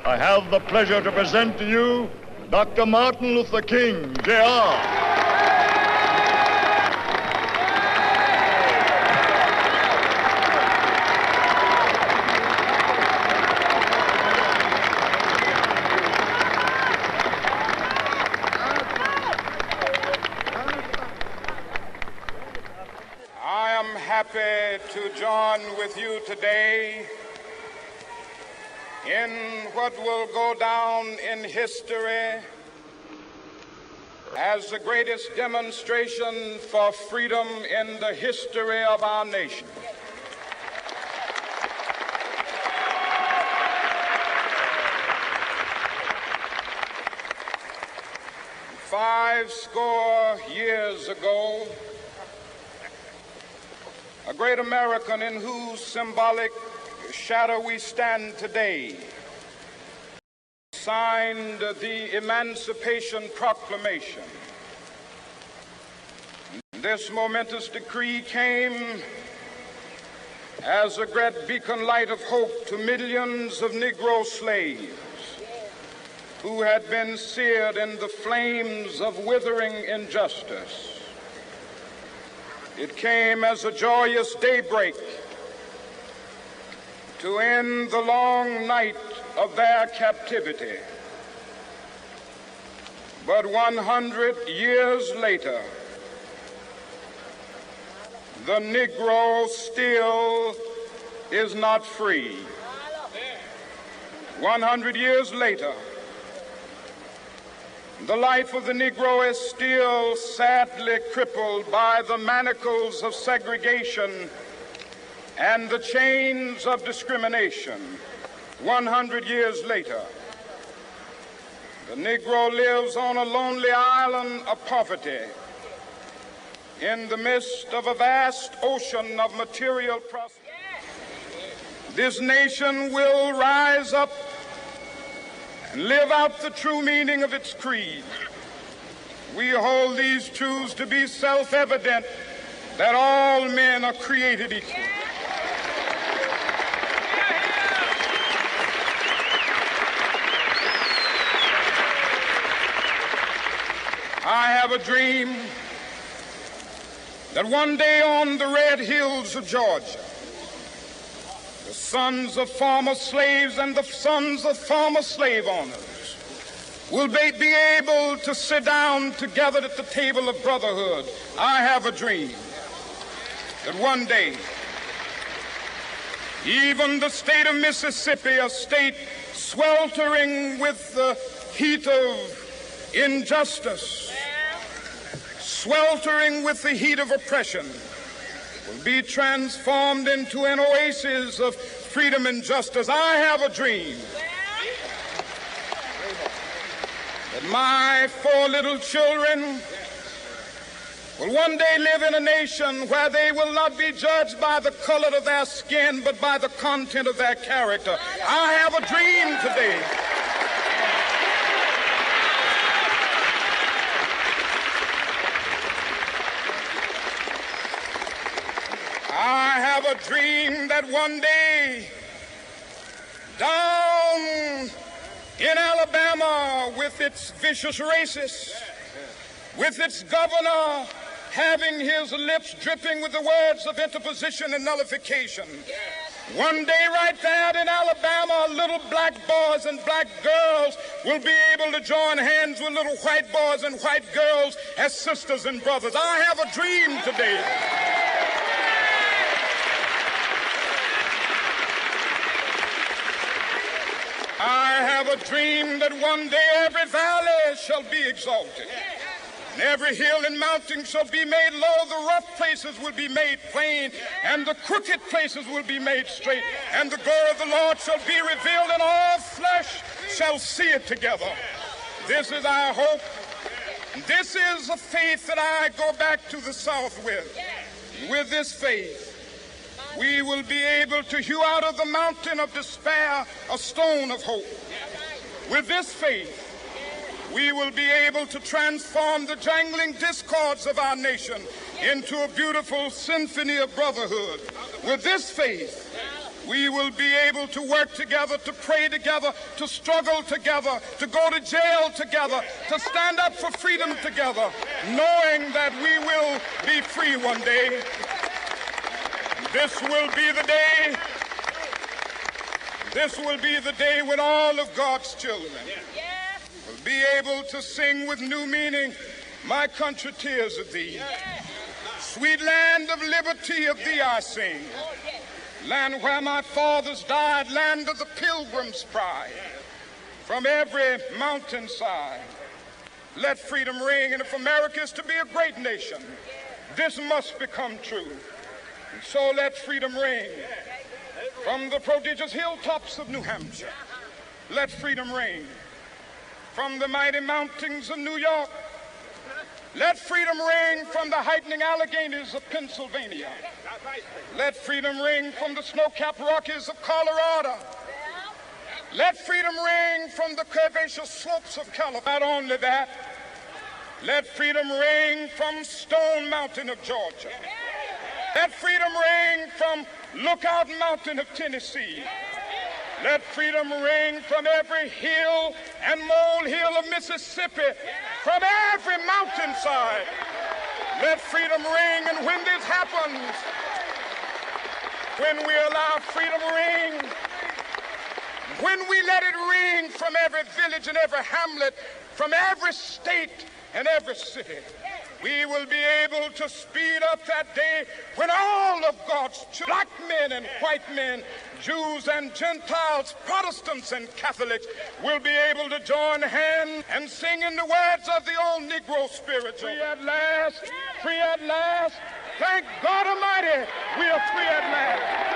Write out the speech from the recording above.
I have the pleasure to present to you Dr. Martin Luther King, Jr. Happy to join with you today in what will go down in history as the greatest demonstration for freedom in the history of our nation. Five score years ago, a great American in whose symbolic shadow we stand today signed the Emancipation Proclamation. This momentous decree came as a great beacon light of hope to millions of Negro slaves who had been seared in the flames of withering injustice. It came as a joyous daybreak to end the long night of their captivity. But 100 years later, the Negro still is not free. 100 years later, the life of the Negro is still sadly crippled by the manacles of segregation and the chains of discrimination. 100 years later, the Negro lives on a lonely island of poverty in the midst of a vast ocean of material prosperity. This nation will rise up and live out the true meaning of its creed. We hold these truths to be self-evident, that all men are created equal. I have a dream that one day on the red hills of Georgia, the sons of former slaves and the sons of former slave owners will be able to sit down together at the table of brotherhood. I have a dream that one day, even the state of Mississippi, a state sweltering with the heat of injustice, sweltering with the heat of oppression, will be transformed into an oasis of freedom and justice. I have a dream that my 4 little children will one day live in a nation where they will not be judged by the color of their skin, but by the content of their character. I have a dream today a dream that one day down in Alabama, with its vicious racists, with its governor having his lips dripping with the words of interposition and nullification, one day right there in Alabama, little black boys and black girls will be able to join hands with little white boys and white girls as sisters and brothers. I have a dream today I have a dream that one day every valley shall be exalted, and every hill and mountain shall be made low. The rough places will be made plain, and the crooked places will be made straight. And the glory of the Lord shall be revealed, and all flesh shall see it together. This is our hope. This is a faith that I go back to the South with. With this faith, we will be able to hew out of the mountain of despair a stone of hope. With this faith, we will be able to transform the jangling discords of our nation into a beautiful symphony of brotherhood. With this faith, We will be able to work together, to pray together, to struggle together, to go to jail together, to stand up for freedom together, knowing that we will be free one day. This will be the day. This will be the day when all of God's children will be able to sing with new meaning, "My country, tears of thee. Sweet land of liberty, of thee I sing. Land where my fathers died, land of the pilgrim's pride. From every mountainside, let freedom ring. And if America is to be a great nation, this must become true. And so let freedom ring. From the prodigious hilltops of New Hampshire, let freedom ring. From the mighty mountains of New York, let freedom ring. From the heightening Alleghenies of Pennsylvania, let freedom ring. From the snow-capped Rockies of Colorado, let freedom ring. From the curvaceous slopes of California. Not only that, let freedom ring from Stone Mountain of Georgia. Let freedom ring from Lookout Mountain of Tennessee. Let freedom ring from every hill and molehill of Mississippi, from every mountainside. Let freedom ring. And when this happens, when we allow freedom to ring, when we let it ring from every village and every hamlet, from every state and every city, we will be able to speed up that day when all of God's children, black men and white men, Jews and Gentiles, Protestants and Catholics, will be able to join hands and sing in the words of the old Negro spiritual. Free at last, free at last. Thank God Almighty, we are free at last.